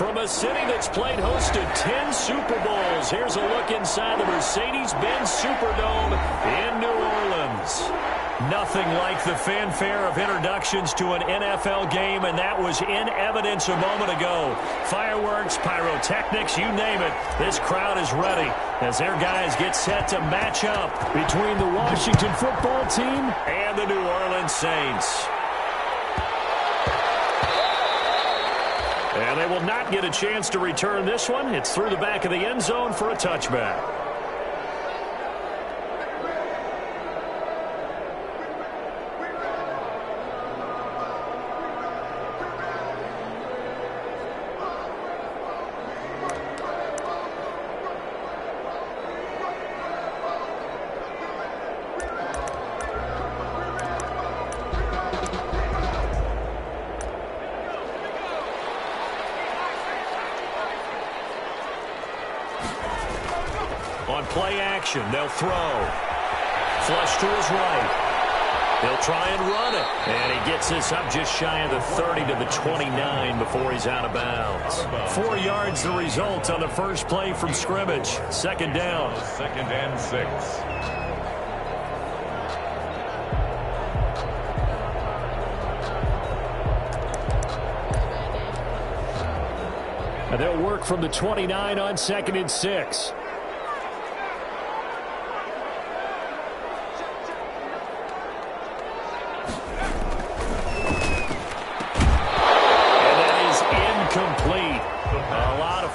From a city that's played host to 10 Super Bowls, here's a look inside the Mercedes-Benz Superdome in New Orleans. Nothing like the fanfare of introductions to an NFL game, and that was in evidence a moment ago. Fireworks, pyrotechnics, you name it. This crowd is ready as their guys get set to match up between the Washington football team and the New Orleans Saints. And they will not get a chance to return this one. It's through the back of the end zone for a touchback. On play action, they'll throw. Flush to his right. He'll try and run it. And he gets this up just shy of the 30 to the 29 before he's out of bounds. 4 yards the result on the first play from scrimmage. Second down. 2nd and 6. And they'll work from the 29 on 2nd and 6.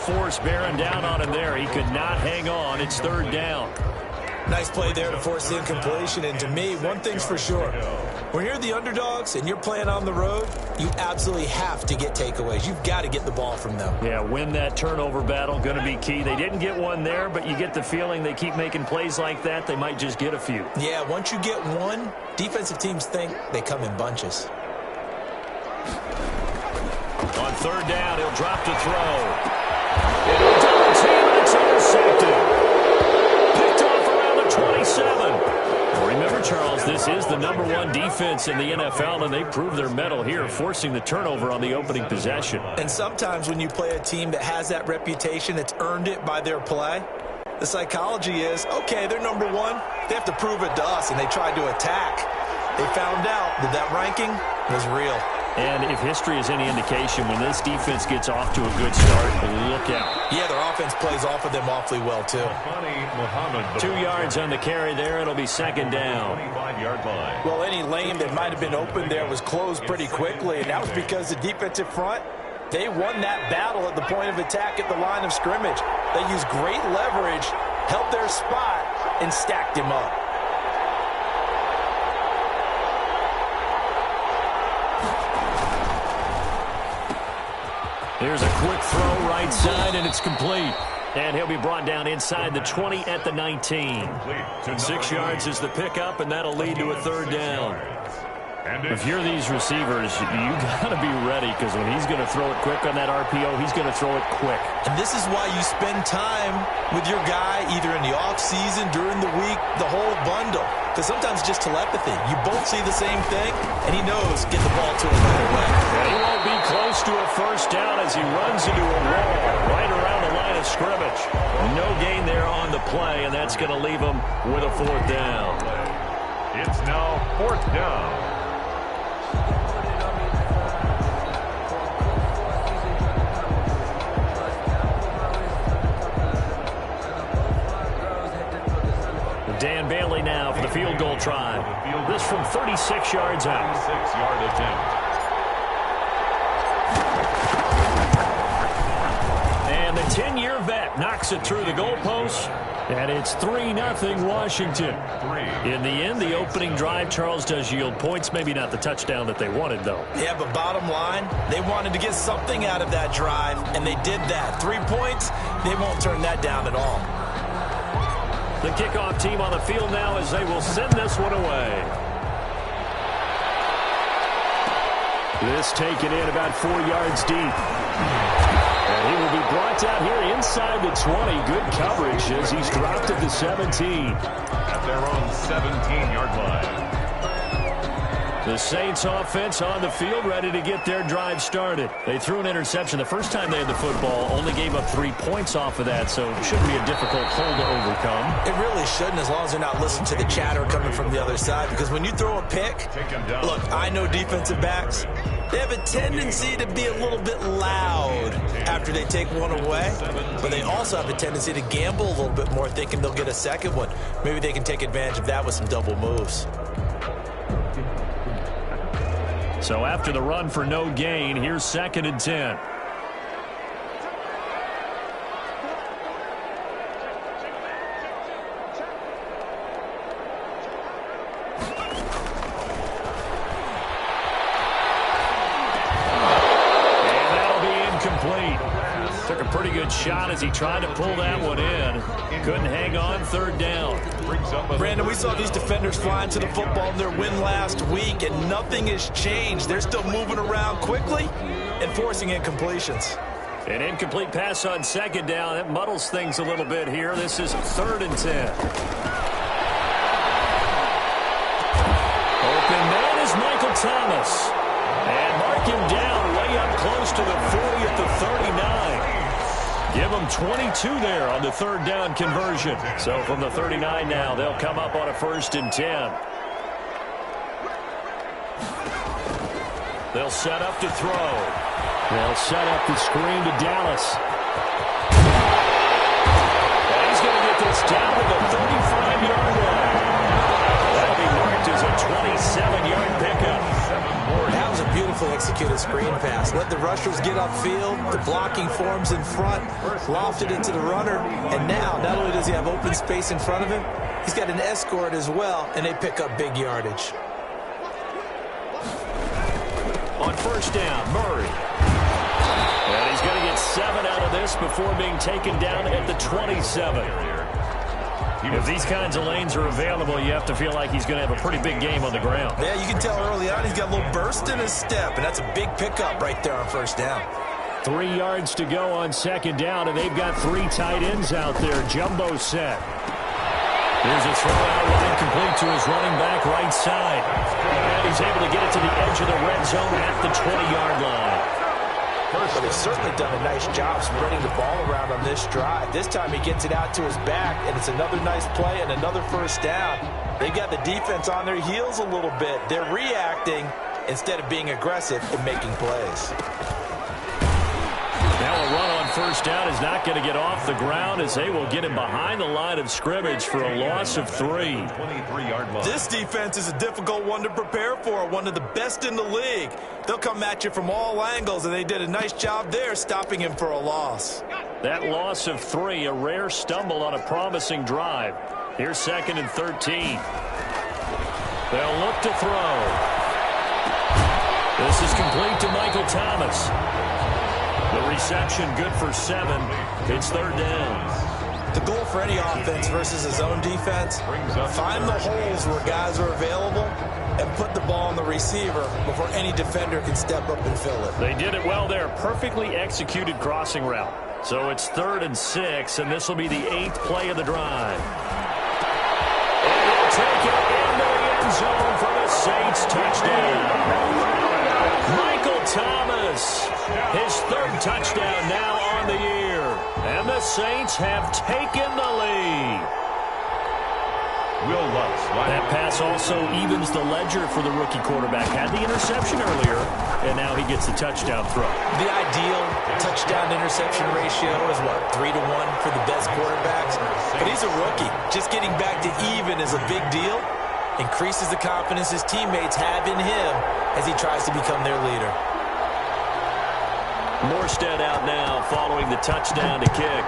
Force bearing down on him there. He could not hang on. It's 3rd down. Nice play there to force the incompletion. And to me, one thing's for sure. When you're the underdogs and you're playing on the road, you absolutely have to get takeaways. You've got to get the ball from them. Yeah, win that turnover battle. Going to be key. They didn't get one there, but you get the feeling they keep making plays like that. They might just get a few. Yeah, once you get one, defensive teams think they come in bunches. On 3rd down, he'll drop to throw. Double team, and it's intercepted. Picked off around the 27. Well, remember, Charles, this is the #1 defense in the NFL, and they prove their mettle here, forcing the turnover on the opening possession. And sometimes when you play a team that has that reputation, it's earned it by their play. The psychology is, okay, they're #1. They have to prove it to us, and they tried to attack. They found out that that ranking was real. And if history is any indication, when this defense gets off to a good start, look out. Yeah, their offense plays off of them awfully well, too. 2 yards on the carry there. It'll be 2nd down. 25-yard line. Well, any lane that might have been open there was closed pretty quickly, and that was because the defensive front, they won that battle at the point of attack at the line of scrimmage. They used great leverage, held their spot, and stacked him up. Here's a quick throw right side, and it's complete. And he'll be brought down inside the 20 at the 19. 6 yards is the pickup, and that'll lead to a 3rd down. If you're these receivers, you got to be ready, because when he's going to throw it quick on that RPO, he's going to throw it quick. And this is why you spend time with your guy either in the offseason, during the week, the whole bundle. Because sometimes it's just telepathy. You both see the same thing, and he knows get the ball to him right away. And he won't be close to a 1st down as he runs into a wall right around the line of scrimmage. No gain there on the play, and that's going to leave him with a 4th down. It's now 4th down. Dan Bailey now for the field goal try. This from 36 yards out. 36-yard attempt. And the 10-year vet knocks it through the goalpost. And it's 3-0 Washington. In the end, the opening drive, Charles, does yield points. Maybe not the touchdown that they wanted, though. Yeah, but bottom line, they wanted to get something out of that drive, and they did that. 3 points, they won't turn that down at all. The kickoff team on the field now as they will send this one away. This taken in about 4 yards deep. And he will be brought down here inside the 20. Good coverage as he's dropped at the 17. At their own 17-yard line. The Saints offense on the field, ready to get their drive started. They threw an interception the first time they had the football, only gave up 3 points off of that, so it shouldn't be a difficult hole to overcome. It really shouldn't, as long as they're not listening to the chatter coming from the other side, because when you throw a pick, look, I know defensive backs, they have a tendency to be a little bit loud after they take one away, but they also have a tendency to gamble a little bit more, thinking they'll get a second one. Maybe they can take advantage of that with some double moves. So after the run for no gain, here's 2nd and 10. Took a pretty good shot as he tried to pull that one in. Couldn't hang on, 3rd down. Brandon, we saw these defenders flying to the football in their win last week, and nothing has changed. They're still moving around quickly and forcing incompletions. An incomplete pass on 2nd down. It muddles things a little bit here. This is 3rd and 10. Open man is Michael Thomas. And mark him down way up close to the 40 at the 39. Give them 22 there on the 3rd down conversion. So from the 39 now, they'll come up on a 1st and 10. They'll set up to throw. They'll set up the screen to Dallas. And he's going to get this down to the 35-yard line. That'll be marked as a 27-yard pickup. That was a beautiful executed screen pass. Let the rushers get upfield. The blocking forms in front. Lofted it to the runner. And now, not only does he have open space in front of him, he's got an escort as well, and they pick up big yardage. On 1st down, Murray. And he's going to get 7 out of this before being taken down at the 27. If these kinds of lanes are available, you have to feel like he's going to have a pretty big game on the ground. Yeah, you can tell early on he's got a little burst in his step, and that's a big pickup right there on 1st down. 3 yards to go on 2nd down, and they've got 3 tight ends out there. Jumbo set. Here's a throw out, incomplete to his running back right side. And he's able to get it to the edge of the red zone at the 20-yard line. But they've certainly done a nice job spreading the ball around on this drive. This time he gets it out to his back, and it's another nice play and another 1st down. They've got the defense on their heels a little bit. They're reacting instead of being aggressive and making plays. Now a run on 1st down is not going to get off the ground as they will get him behind the line of scrimmage for a loss of 3. 23-yard line. This defense is a difficult one to prepare for, one of the best in the league. They'll come at you from all angles, and they did a nice job there stopping him for a loss. That loss of 3, a rare stumble on a promising drive. Here's 2nd and 13. They'll look to throw. This is complete to Michael Thomas. The reception good for 7. It's 3rd down. The goal for any offense versus his own defense, find the holes where guys are available and put the ball on the receiver before any defender can step up and fill it. They did it well there. Perfectly executed crossing route. So it's 3rd and 6, and this will be the 8th play of the drive. And he'll take it into the end zone for the Saints touchdown. Michael Thomas, his 3rd touchdown now on the year. And the Saints have taken the lead. Will Lutz. That pass also evens the ledger for the rookie quarterback. Had the interception earlier, and now he gets the touchdown throw. The ideal touchdown-interception ratio is, what, 3 to 1 for the best quarterbacks? But he's a rookie. Just getting back to even is a big deal. Increases the confidence his teammates have in him as he tries to become their leader. Morstead out now following the touchdown to kick.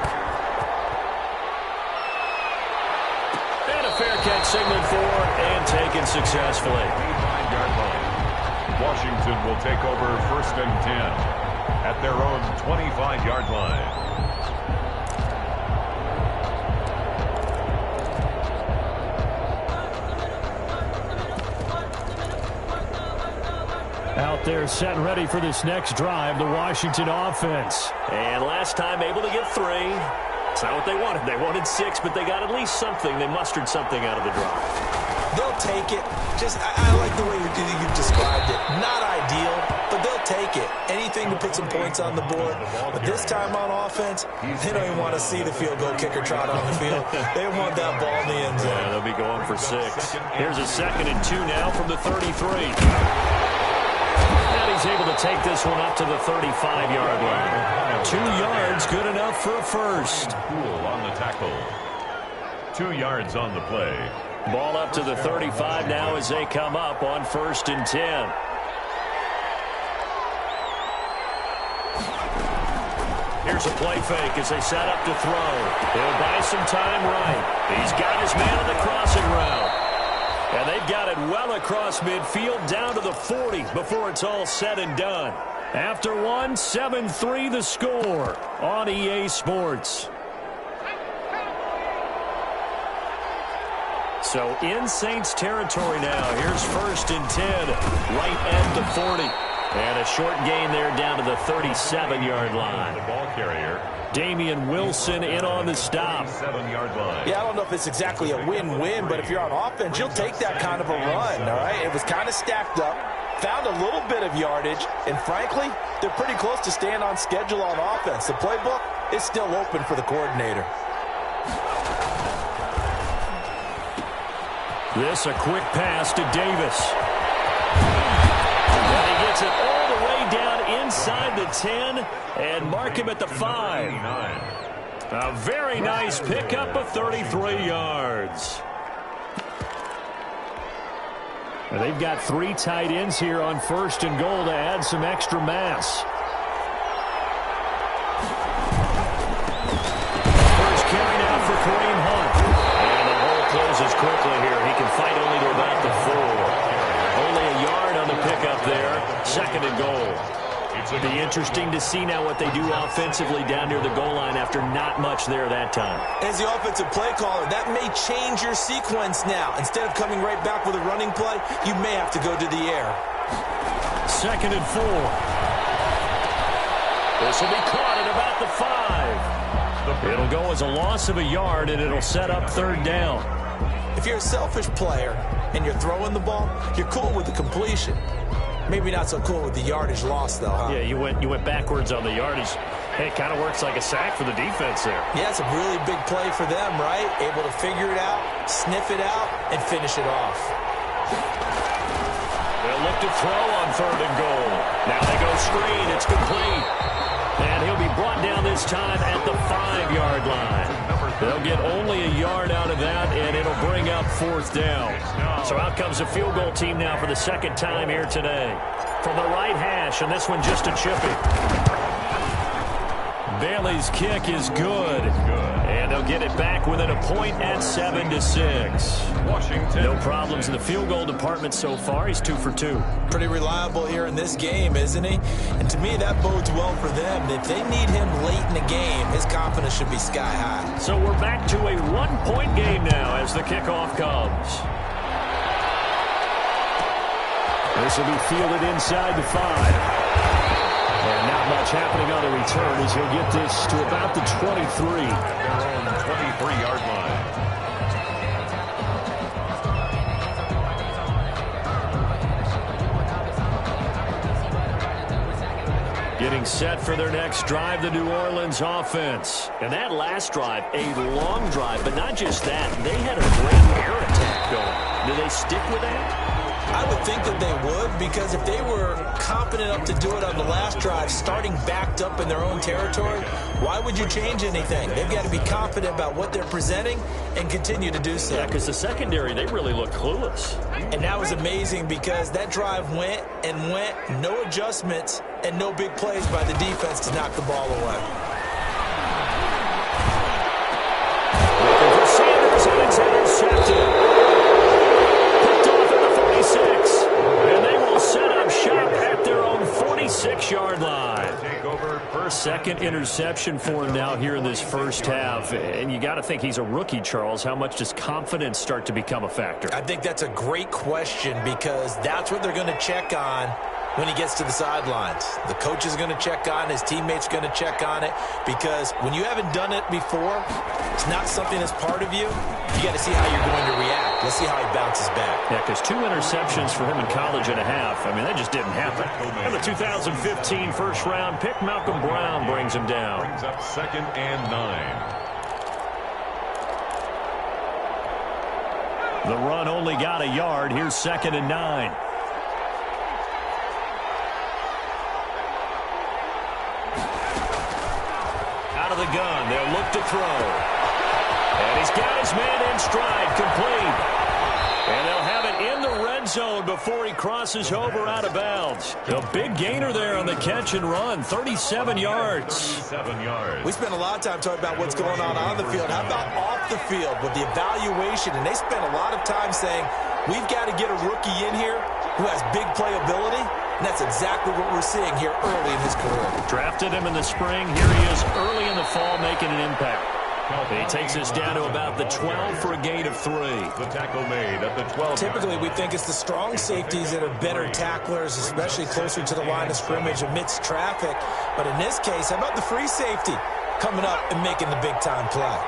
And a fair catch signaled for and taken successfully. 25-yard line. Washington will take over 1st and 10 at their own 25-yard line. Out there set and ready for this next drive, the Washington offense. And last time able to get 3. It's not what they wanted. They wanted 6, but they got at least something. They mustered something out of the drive. They'll take it. I like the way you've described it. Not ideal, but they'll take it. Anything to put some points on the board. But this time on offense, they don't even want to see the field goal kicker trot on the field. They want that ball in the end zone. Yeah, they'll be going for 6. Here's a 2nd and 2 now from the 33. And he's able to take this one up to the 35-yard line. 2 yards, good enough for a first. Cool on the tackle. 2 yards on the play. Ball up to the 35 now as they come up on 1st and 10. Here's a play fake as they set up to throw. He'll buy some time right. He's got his man on the crossing route. And they've got it well across midfield down to the 40 before it's all said and done. After 1, 7-3 the score on EA Sports. So in Saints territory now. Here's 1st and 10. Right end to 40. And a short gain there down to the 37-yard line. The ball carrier. Damian Wilson in on the stop. 7-yard line. Yeah, I don't know if it's exactly a win-win, but if you're on offense, you'll take that kind of a run, all right? It was kind of stacked up, found a little bit of yardage, and frankly, they're pretty close to staying on schedule on offense. The playbook is still open for the coordinator. This a quick pass to Davis. And he gets it all the way down inside the 10 and mark him at the 5. A very nice pickup of 33 yards. And they've got 3 tight ends here on 1st and goal to add some extra mass. First carry now for Kareem Hunt. And the hole closes quickly here. He can fight only to about the 4. Only a yard on the pickup there. 2nd and goal. It'll be interesting to see now what they do offensively down near the goal line after not much there that time. As the offensive play caller, that may change your sequence now. Instead of coming right back with a running play, you may have to go to the air. 2nd and 4. This will be caught at about the 5. It'll go as a loss of a yard, and it'll set up 3rd down. If you're a selfish player and you're throwing the ball, you're cool with the completion. Maybe not so cool with the yardage loss, though, huh? Yeah, you went backwards on the yardage. Hey, it kind of works like a sack for the defense there. Yeah, it's a really big play for them, right? Able to figure it out, sniff it out, and finish it off. They'll look to throw on 3rd and goal. Now they go screen. It's complete. And he'll be brought down this time at the 5-yard line. They'll get only a yard out of that, and it'll bring up 4th down. So out comes the field goal team now for the 2nd time here today. From the right hash, and this one just a chippy. Bailey's kick is good. And they'll get it back within a point at 7-6. Washington. No problems in the field goal department so far. He's 2 for 2. Pretty reliable here in this game, isn't he? And to me, that bodes well for them. If they need him late in the game, his confidence should be sky high. So we're back to a 1-point game now as the kickoff comes. This will be fielded inside the 5. And not much happening on the return as he'll get this to about the 23. Their own 23-yard line. Getting set for their next drive, the New Orleans offense. And that last drive, a long drive, but not just that. They had a great air attack going. Do they stick with that? I would think that they would, because if they were confident enough to do it on the last drive, starting backed up in their own territory, why would you change anything? They've got to be confident about what they're presenting and continue to do so. Yeah, because the secondary, they really look clueless. And that was amazing because that drive went and went, no adjustments and no big plays by the defense to knock the ball away. Looking for Sanders, and it's intercepted. And they will set up shop at their own 46-yard line. Take over first. 2nd interception for him now here in this first half. And you got to think he's a rookie, Charles. How much does confidence start to become a factor? I think that's a great question because that's what they're going to check on when he gets to the sidelines. The coach is going to check on it. His teammates are going to check on it, because when you haven't done it before, it's not something that's part of you. You got to see how you're going to react. Let's see how he bounces back. Yeah, because 2 interceptions for him in college and a half. I mean, that just didn't happen. And the 2015 first-round pick, Malcolm Brown, brings him down. Brings up 2nd and 9. The run only got a yard. Here's 2nd and 9. Out of the gun, they'll look to throw. And he's got his man in stride, complete. And they'll have it in the red zone before he crosses over out of bounds. A big gainer there on the catch and run, 37 yards. 37 yards. We spent a lot of time talking about what's going on the field. How about off the field with the evaluation? And they spent a lot of time saying, we've got to get a rookie in here who has big playability. And that's exactly what we're seeing here early in his career. Drafted him in the spring. Here he is early in the fall making an impact. He takes us down to about the 12 for a gain of 3. The tackle made at the 12. Typically, we think it's the strong safeties that are better tacklers, especially closer to the line of scrimmage amidst traffic. But in this case, how about the free safety coming up and making the big-time play?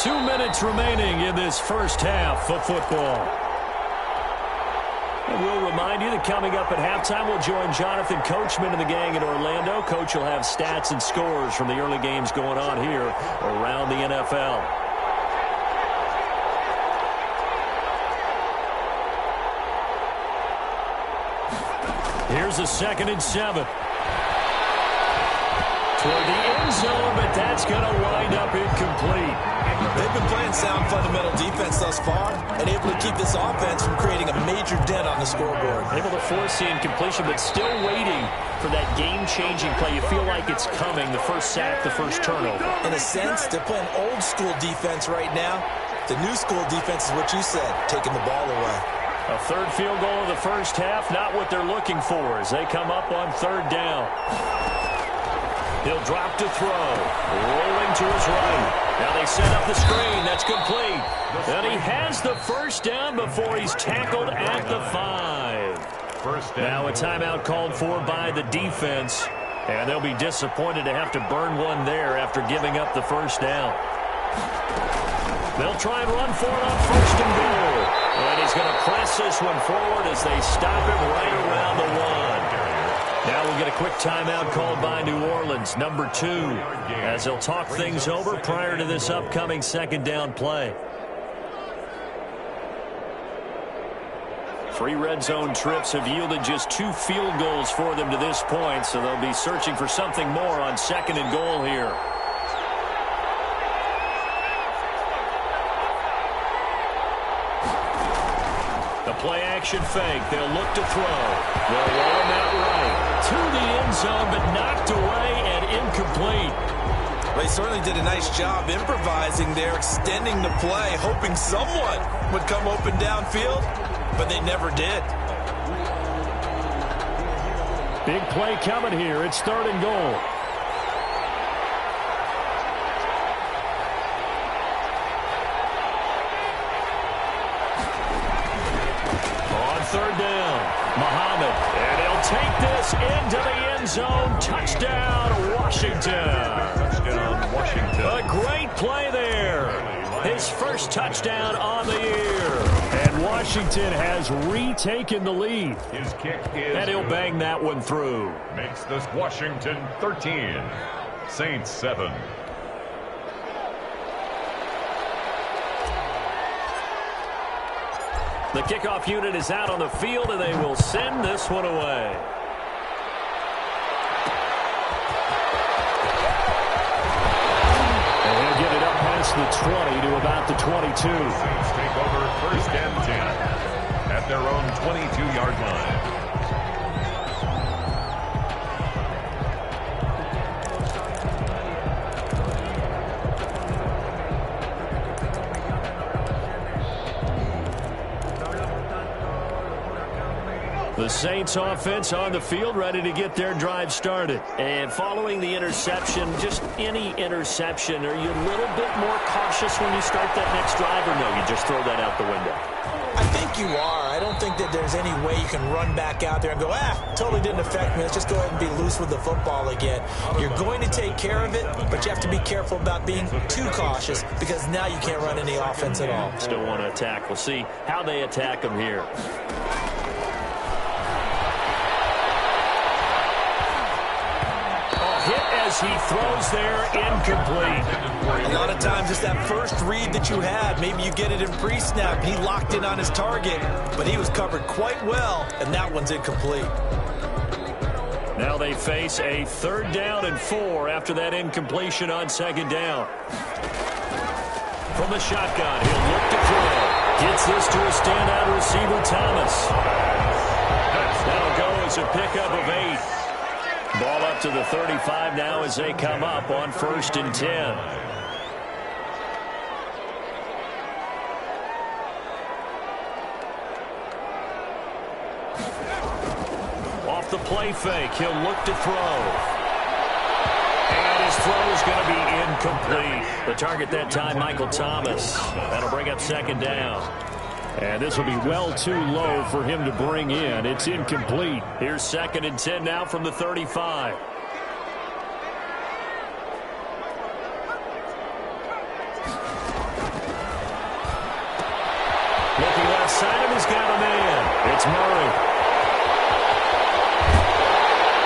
2 minutes remaining in this first half of football. And we'll remind you that coming up at halftime, we'll join Jonathan Coachman and the gang in Orlando. Coach will have stats and scores from the early games going on here around the NFL. Here's a 2nd and 7. Toward the end zone, but that's going to wind up incomplete. They've been playing sound fundamental defense thus far and able to keep this offense from creating a major dent on the scoreboard. Able to force the incompletion, but still waiting for that game-changing play. You feel like it's coming, the first sack, the first turnover. In a sense, they're playing old-school defense right now. The new-school defense is what you said, taking the ball away. A third field goal of the first half, not what they're looking for as they come up on 3rd down. He'll drop to throw, rolling to his right. Now they set up the screen. That's complete. And he has the first down before he's tackled at the 5. Now a timeout called for by the defense. And they'll be disappointed to have to burn one there after giving up the first down. They'll try and run for it on 1st and goal. And he's going to press this one forward as they stop him right around the 1. Now we'll get a quick timeout called by New Orleans, number 2, as they'll talk things over prior to this upcoming 2nd down play. 3 red zone trips have yielded just 2 field goals for them to this point, so they'll be searching for something more on 2nd and goal here. The play-action fake. They'll look to throw. They'll roll him out right to the end zone, but knocked away and incomplete. Well, he certainly did a nice job improvising there, extending the play, hoping someone would come open downfield, but they never did. Big play coming here. It's 3rd and goal. On 3rd down, Muhammad, and he'll take this into the end zone. Touchdown, Washington. Touchdown, Washington. A great play there. His first touchdown on the year. And Washington has retaken the lead. His kick is and he'll bang that one through. Makes this Washington 13, Saints 7. The kickoff unit is out on the field, and they will send this one away. And he'll get it up past the 20 to about the 22. Saints take over 1st and 10 at their own 22-yard line. The Saints offense on the field, ready to get their drive started. And following the interception, just any interception, are you a little bit more cautious when you start that next drive, or no, you just throw that out the window? I think you are. I don't think that there's any way you can run back out there and go, totally didn't affect me. Let's just go ahead and be loose with the football again. You're going to take care of it, but you have to be careful about being too cautious because now you can't run any offense at all. Still want to attack. We'll see how they attack them here. As he throws there, incomplete. A lot of times it's that first read that you had. Maybe you get it in pre-snap. He locked in on his target, but he was covered quite well, and that one's incomplete. Now they face a 3rd down and 4 after that incompletion on 2nd down. From the shotgun, he'll look to throw. Gets this to a standout receiver, Thomas. That'll go as a pickup of 8. Ball up to the 35 now as they come up on 1st and 10. Off the play fake, he'll look to throw. And his throw is going to be incomplete. The target that time, Michael Thomas. That'll bring up 2nd down. And this will be well too low for him to bring in. It's incomplete. Here's 2nd and 10 now from the 35. Looking left side of him, he's got a man. It's Murray.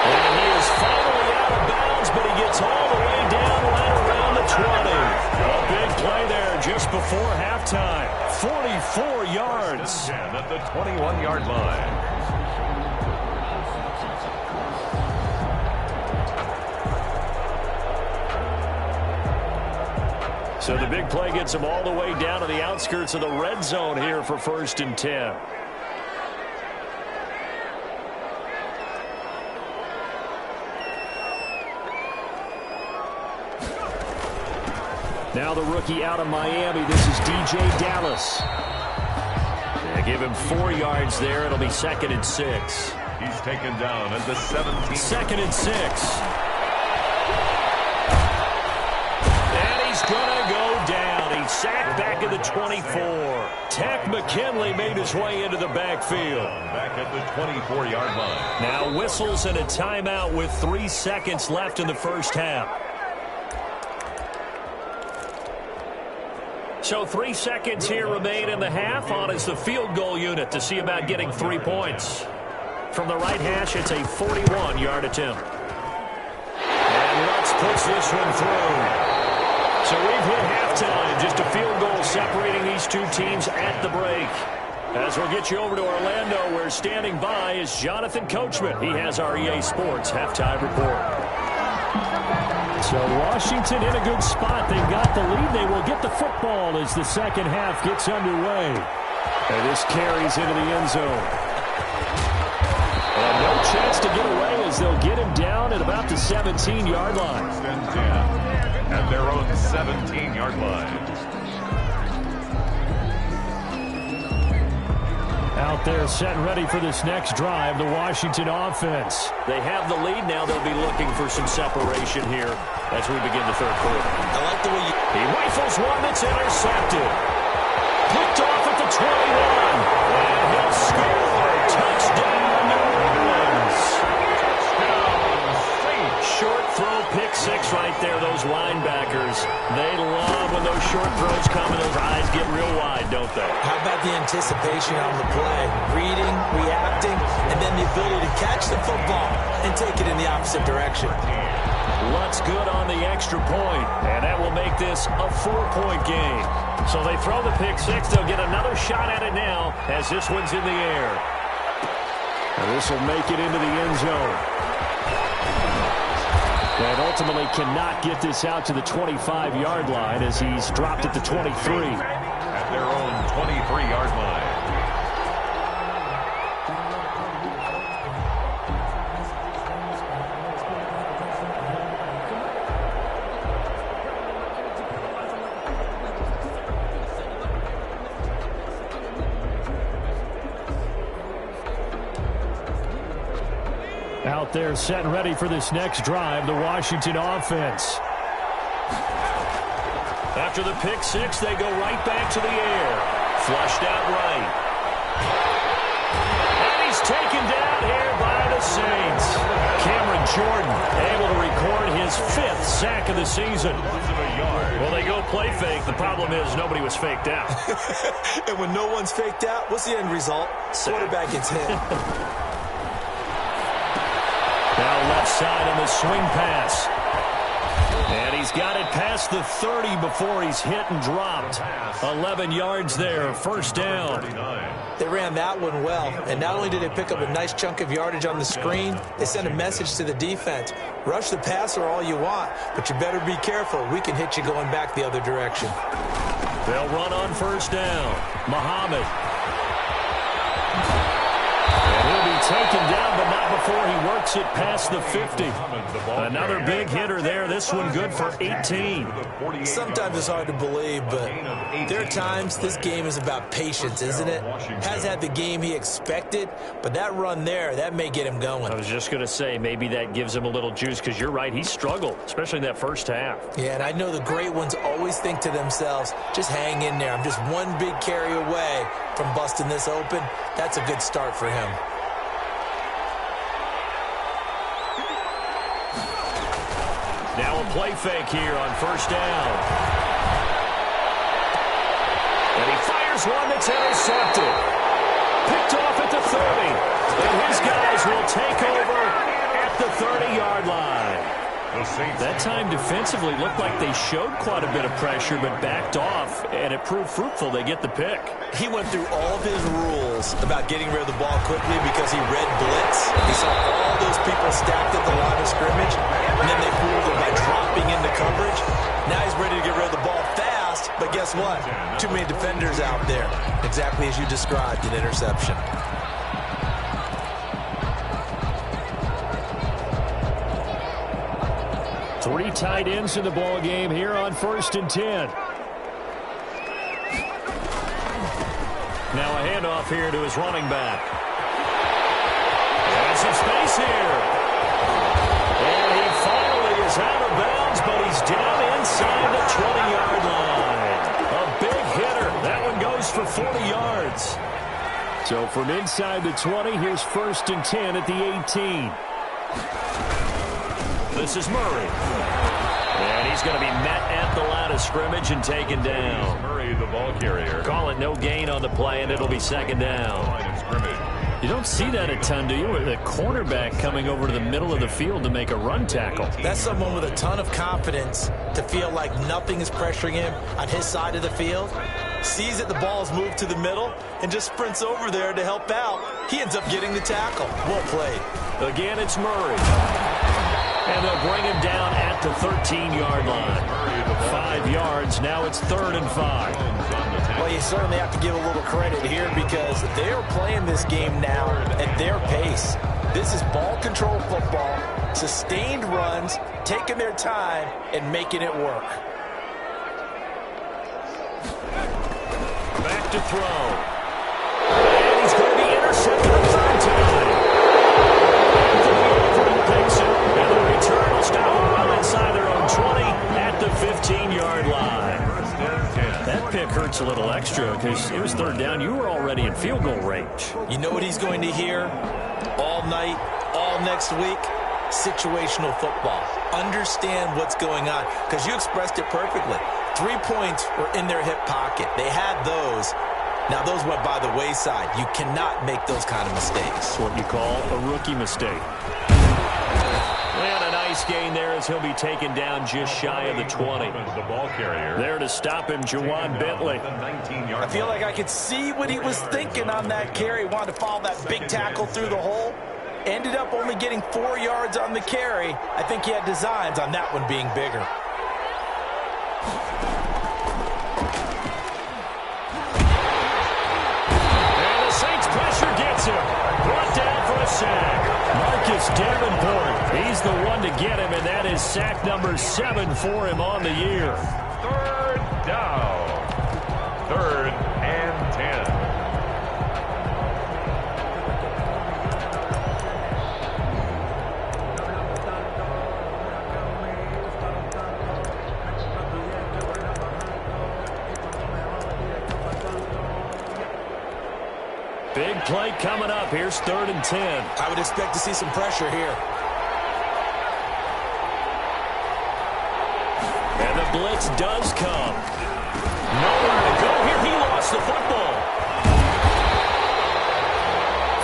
And he is finally out of bounds, but he gets all the way down right around the 20. A big play there just before halftime. 44 yards. At the 21-yard line. So the big play gets him all the way down to the outskirts of the red zone here for 1st and 10. Now the rookie out of Miami. This is DJ Dallas. They give him 4 yards there. It'll be 2nd and 6. He's taken down at the 17. 2nd and 6. And he's going to go down. He's sacked back at the 24. Tech McKinley made his way into the backfield. Back at the 24-yard line. Now whistles and a timeout with 3 seconds left in the 1st half. So 3 seconds here remain in the half. On is the field goal unit to see about getting 3 points. From the right hash, it's a 41-yard attempt. And Lutz puts this one through. So we've hit halftime. Just a field goal separating these two teams at the break. As we'll get you over to Orlando, where standing by is Jonathan Coachman. He has our EA Sports halftime report. So Washington in a good spot. They've got the lead. They will get the football as the 2nd half gets underway. And this carries into the end zone. And no chance to get away as they'll get him down at about the 17-yard line. 1st and 10 at their own 17-yard line. Out there set and ready for this next drive, the Washington offense. They have the lead now. They'll be looking for some separation here as we begin the 3rd quarter. I like the way He rifles one that's intercepted. Picked off at the 21. And he'll score. Touchdown, New Orleans. Short throw, pick 6 right there, those linebackers. They love when those short throws come and those eyes get real wide, don't they? How about the anticipation on the play? Reading, reacting, and then the ability to catch the football and take it in the opposite direction. Lutz good on the extra point, and that will make this a 4-point game. So they throw the pick 6. They'll get another shot at it now as this one's in the air. And this will make it into the end zone. And ultimately cannot get this out to the 25-yard line as he's dropped at the 23. At their own 23-yard line. Out there set and ready for this next drive, the Washington offense. After the pick six, they go right back to the air. Flushed out right. And he's taken down here by the Saints. Cameron Jordan able to record his 5th sack of the season. Well, they go play fake. The problem is nobody was faked out. And when no one's faked out, what's the end result? Quarterback gets hit. Now left side on the swing pass. And he's got it past the 30 before he's hit and dropped. 11 yards there, first down. They ran that one well, and not only did they pick up a nice chunk of yardage on the screen, they sent a message to the defense. Rush the passer all you want, but you better be careful. We can hit you going back the other direction. They'll run on first down. Muhammad. Taken down, but not before he works it past the 50. Another big hitter there. This one good for 18. Sometimes it's hard to believe, but there are times this game is about patience, isn't it? Has had the game he expected, but that run there, that may get him going. I was just going to say, maybe that gives him a little juice, because you're right, he struggled, especially in that first half. Yeah, and I know the great ones always think to themselves, just hang in there. I'm just one big carry away from busting this open. That's a good start for him. Now a play fake here on first down. And he fires one that's intercepted. Picked off at the 30. And his guys will take over at the 30-yard line. That time defensively looked like they showed quite a bit of pressure but backed off, and it proved fruitful. They get the pick. He went through all of his rules about getting rid of the ball quickly because he read blitz. He saw all those people stacked at the line of scrimmage, and then they fooled him by dropping into coverage. Now he's ready to get rid of the ball fast, but guess what? Too many defenders out there. Exactly as you described, an interception. Three tight ends in the ball game here on 1st and 10. Now a handoff here to his running back. There's some space here. And he finally is out of bounds, but he's down inside the 20-yard line. A big hitter. That one goes for 40 yards. So from inside the 20, here's 1st and 10 at the 18. This is Murray. And he's going to be met at the line of scrimmage and taken down. Murray, the ball carrier. Call it no gain on the play, and it'll be second down. You don't see that a ton, do you? With a cornerback coming over to the middle of the field to make a run tackle. That's someone with a ton of confidence to feel like nothing is pressuring him on his side of the field. Sees that the ball's moved to the middle and just sprints over there to help out. He ends up getting the tackle. Well played. Again, it's Murray. And they'll bring him down at the 13-yard line. 5 yards. Now it's 3rd and 5. Well, you certainly have to give a little credit here because they're playing this game now at their pace. This is ball control football, sustained runs, taking their time, and making it work. Back to throw. And he's going to be intercepted a 3rd time. And the return will stop them well inside their own 20 at the 15-yard line. That pick hurts a little extra because it was 3rd down. You were already in field goal range. You know what he's going to hear all night, all next week? Situational football. Understand what's going on because you expressed it perfectly. 3 points were in their hip pocket. They had those. Now, those went by the wayside. You cannot make those kind of mistakes. That's what you call a rookie mistake. And a nice gain there as he'll be taken down just shy of the 20. The ball carrier. There to stop him, Juwan Bentley. I feel like I could see what he was thinking on that carry. Wanted to follow that big tackle through the hole. Ended up only getting 4 yards on the carry. I think he had designs on that one being bigger. And the Saints pressure gets him. Brought down for a sack. Marcus Davenport, he's the one to get him, and that is sack number 7 for him on the year. 3rd down. 3rd and 10. Big play coming up. Here's 3rd and 10. I would expect to see some pressure here. And the blitz does come. Nowhere to go here. He lost the football.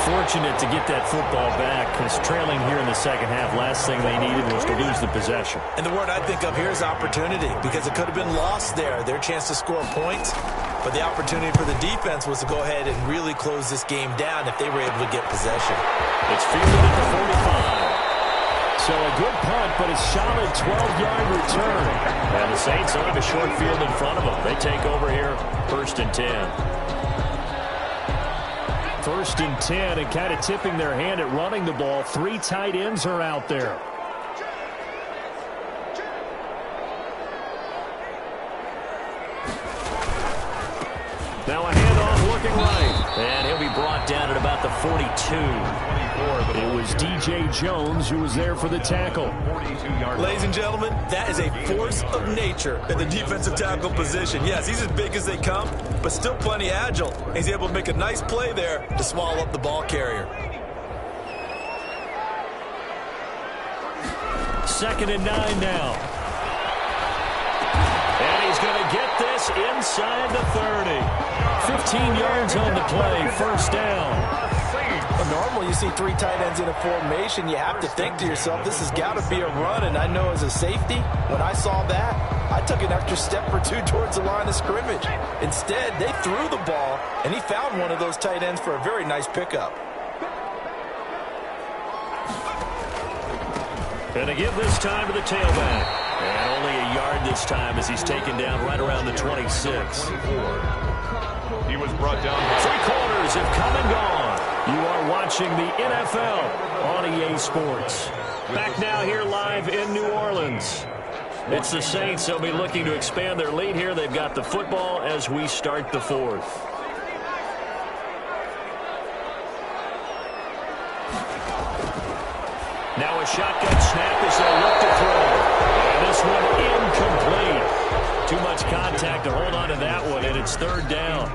Fortunate to get that football back, because trailing here in the second half, last thing they needed was to lose the possession. And the word I think of here is opportunity, because it could have been lost there, their chance to score points. But the opportunity for the defense was to go ahead and really close this game down if they were able to get possession. It's fielded at the 45. So a good punt, but a solid 12-yard return. And the Saints will have a short field in front of them. They take over here, 1st and 10. 1st and 10, and kind of tipping their hand at running the ball. 3 tight ends are out there. Now a handoff looking right. And he'll be brought down at about the 42. It was DJ Jones who was there for the tackle. Ladies and gentlemen, that is a force of nature at the defensive tackle position. Yes, he's as big as they come, but still plenty agile. He's able to make a nice play there to swallow up the ball carrier. 2nd and 9 now. And he's going to get this inside the 30. 15 yards on the play, 1st down. Well, normally you see 3 tight ends in a formation, you have to think to yourself, this has got to be a run. And I know as a safety, when I saw that, I took an extra step or 2 towards the line of scrimmage. Instead, they threw the ball, and he found one of those tight ends for a very nice pickup. And to give this time to the tailback. And only a yard this time as he's taken down right around the 26. He was brought down. 3 quarters have come and gone. You are watching the NFL on EA Sports. Back now here live in New Orleans. It's the Saints. They'll be looking to expand their lead here. They've got the football as we start the 4th. Now a shotgun snap as they look to throw. And this one incomplete. Too much contact to hold on to that one, and it's 3rd down.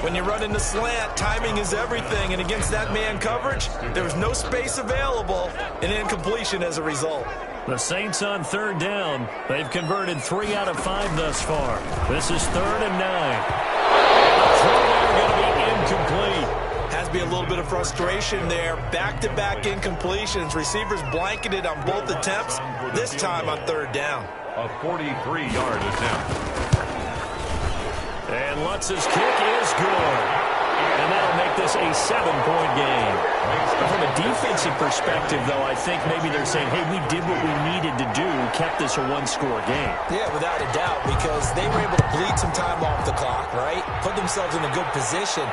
When you run in the slant, timing is everything, and against that man coverage, there was no space available, and incompletion as a result. The Saints on 3rd down. They've converted 3 out of 5 thus far. This is 3rd and 9. The throw there going to be incomplete. Has to be a little bit of frustration there. Back-to-back incompletions. Receivers blanketed on both attempts, this time on 3rd down. A 43-yard attempt. And Lutz's kick is good. And that'll make this a 7-point game. From a defensive perspective, though, I think maybe they're saying, hey, we did what we needed to do, kept this a 1-score game. Yeah, without a doubt, because they were able to bleed some time off the clock, right? Put themselves in a good position,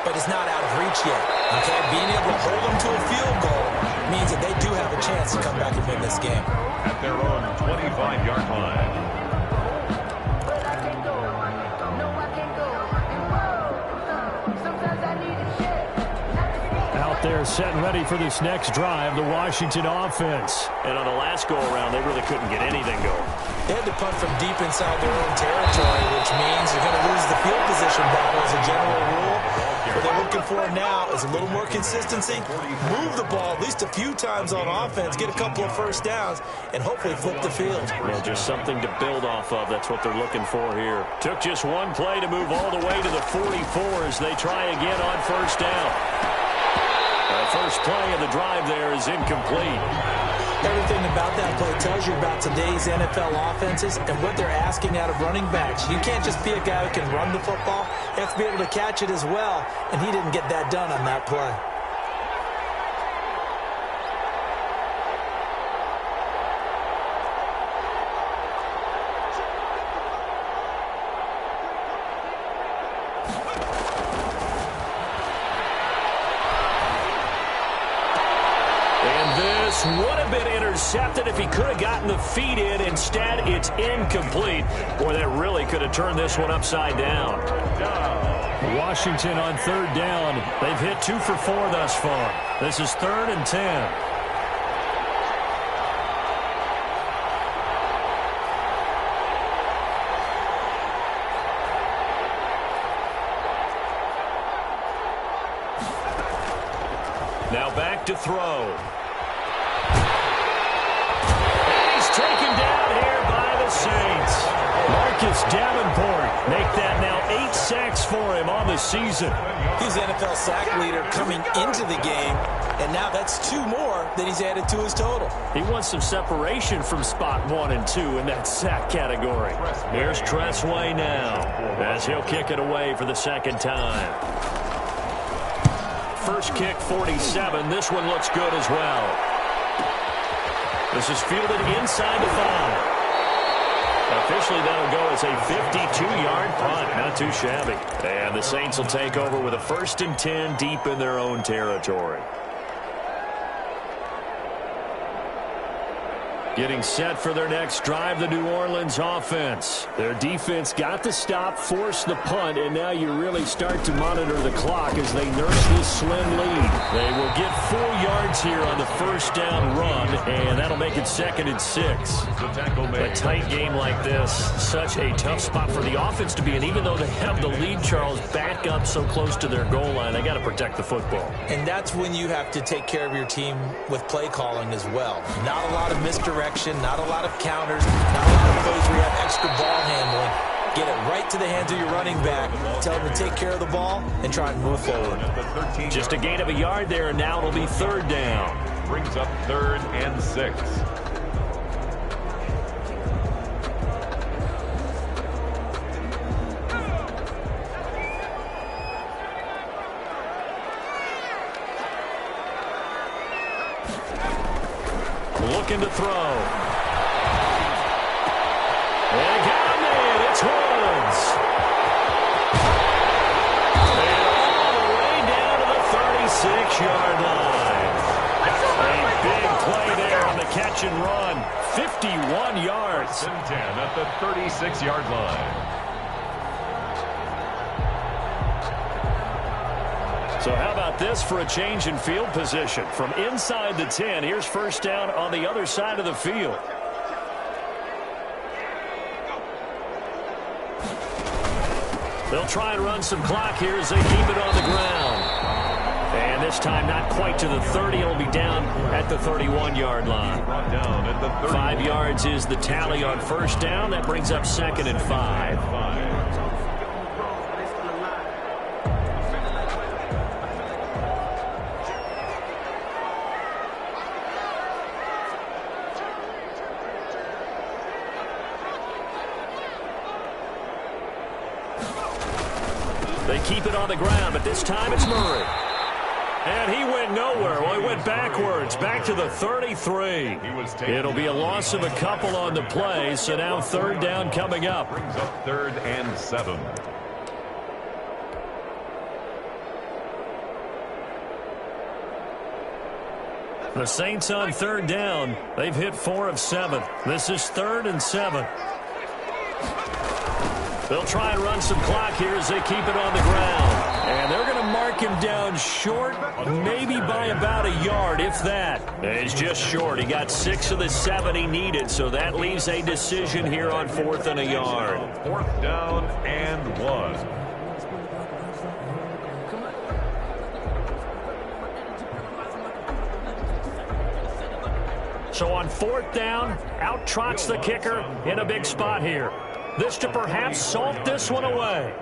but it's not out of reach yet, okay? Being able to hold them to a field goal means that they do have a chance to come back and win this game. At their own 25-yard line. Out there set and ready for this next drive, the Washington offense. And on the last go-around, they really couldn't get anything going. They had to punt from deep inside their own territory, which means you're going to lose the field position battle as a general rule. What they're looking for now is a little more consistency, move the ball at least a few times on offense, get a couple of 1st downs, and hopefully flip the field. Well, just something to build off of. That's what they're looking for here. Took just 1 play to move all the way to the 44 as they try again on 1st down. The first play of the drive there is incomplete. Everything about that play tells you about today's NFL offenses and what they're asking out of running backs. You can't just be a guy who can run the football. You have to be able to catch it as well, and he didn't get that done on that play. Would have been intercepted if he could have gotten the feet in. Instead, it's incomplete. Boy, that really could have turned this one upside down. Washington on 3rd down. They've hit 2 for 4 thus far. This is 3rd and 10. Now back to throw. He's taken down here by the Saints. Marcus Davenport make that now 8 sacks for him on the season. He's the NFL sack leader coming into the game, and now that's 2 more that he's added to his total. He wants some separation from spot 1 and 2 in that sack category. Here's Tressway now, as he'll kick it away for the second time. First kick, 47. This one looks good as well. This is fielded inside the 5. Officially, that'll go as a 52-yard punt. Not too shabby. And the Saints will take over with a 1st and 10 deep in their own territory. Getting set for their next drive, the New Orleans offense. Their defense got the stop, forced the punt, and now you really start to monitor the clock as they nurse this slim lead. They will get 4 yards here on the first down run, and that'll make it 2nd and 6. A tight game like this, such a tough spot for the offense to be in. Even though they have the lead, Charles, back up so close to their goal line, they got to protect the football. And that's when you have to take care of your team with play calling as well. Not a lot of misdirection. Not a lot of counters, not a lot of plays where you have extra ball handling. Get it right to the hands of your running back. Tell him to take care of the ball and try and move forward. Just a gain of a yard there, and now it'll be 3rd down. Brings up 3rd and 6. Looking to throw. They got him in. It's Woods. And all the way down to the 36-yard line. A big play there on the catch and run. 51 yards. 1st and 10 at the 36-yard line. So how about this for a change in field position? From inside the 10, here's 1st down on the other side of the field. They'll try and run some clock here as they keep it on the ground. And this time not quite to the 30. It'll be down at the 31-yard line. 5 yards is the tally on 1st down. That brings up 2nd and 5. They keep it on the ground, but this time it's Murray. And he went nowhere. Well, he went backwards, back to the 33. It'll be a loss of a couple on the play, so now 3rd down coming up. Brings up 3rd and 7. The Saints on 3rd down. They've hit 4 of 7. This is 3rd and 7. They'll try and run some clock here as they keep it on the ground. And they're going to mark him down short, maybe by about a yard, if that. He's just short. He got 6 of the 7 he needed, so that leaves a decision here on 4th and a yard. 4th down and 1. So on 4th down, out trots the kicker in a big spot here. This to perhaps salt this one away.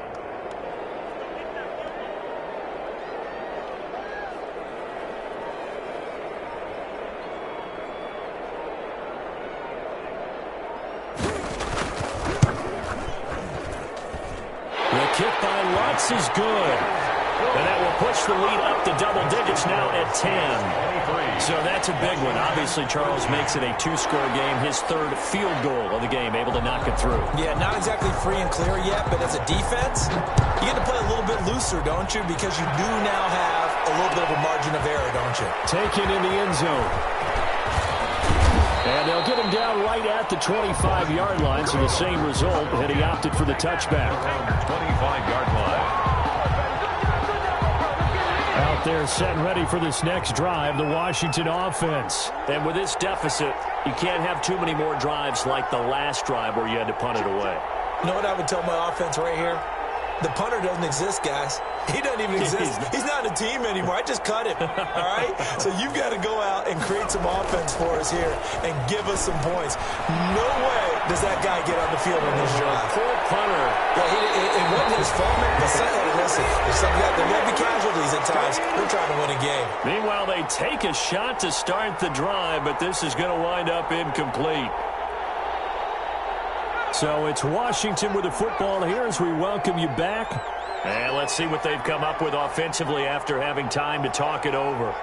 The kick by Lutz is good. And that will push the lead up to double digits now at 10. So that's a big one. Obviously, Charles makes it a 2-score game. His 3rd field goal of the game, able to knock it through. Yeah, not exactly free and clear yet, but as a defense, you get to play a little bit looser, don't you? Because you do now have a little bit of a margin of error, don't you? Taken in the end zone. And they'll get him down right at the 25-yard line, so the same result, and he opted for the touchback. 25-yard line. Out there set and ready for this next drive, the Washington offense. And with this deficit, you can't have too many more drives like the last drive where you had to punt it away. You know what I would tell my offense right here? The punter doesn't exist, guys. He doesn't even exist. He's not a team anymore. I just cut him, all right? So you've got to go out and create some offense for us here and give us some points. No way does that guy get on the field in this drive. Poor punter. Yeah, it wasn't his fault, man. Listen, there may be casualties at times. We're trying to win a game. Meanwhile, they take a shot to start the drive, but this is going to wind up incomplete. So it's Washington with the football here as we welcome you back. And let's see what they've come up with offensively after having time to talk it over.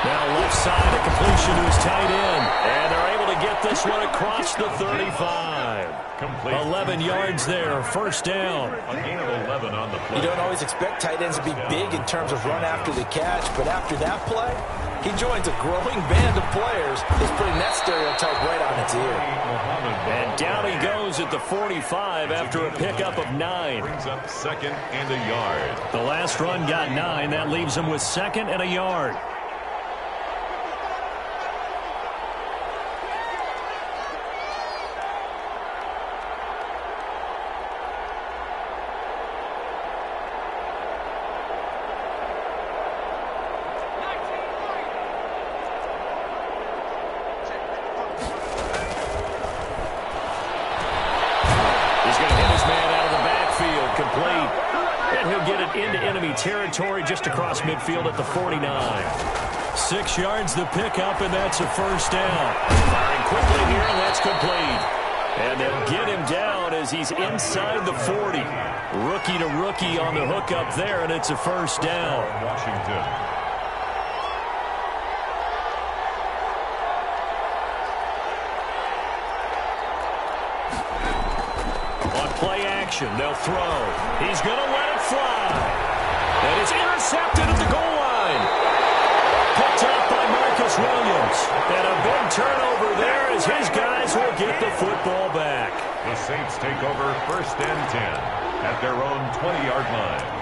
Now left side, a completion to his tight end. And they're able to get this one across the 35. Complete. 11 yards there, first down. A gain of 11 on the play. You don't always expect tight ends to be big in terms of run after the catch, but after that play, he joins a growing band of players who's putting that stereotype right on its ear. And down he goes at the 45 after a pickup of 9. Brings up second and a yard. The last run got 9. That leaves him with second and a yard. Territory just across midfield at the 49. 6 yards the pickup, and that's a first down. Firing quickly here, and that's complete. And they'll get him down as he's inside the 40. Rookie to rookie on the hook up there, and it's a first down. Washington. On play action, they'll throw. He's going to let it fly. And it's intercepted at the goal line. Picked up by Marcus Williams. And a big turnover there as his guys will get the football back. The Saints take over first and 10 at their own 20-yard line.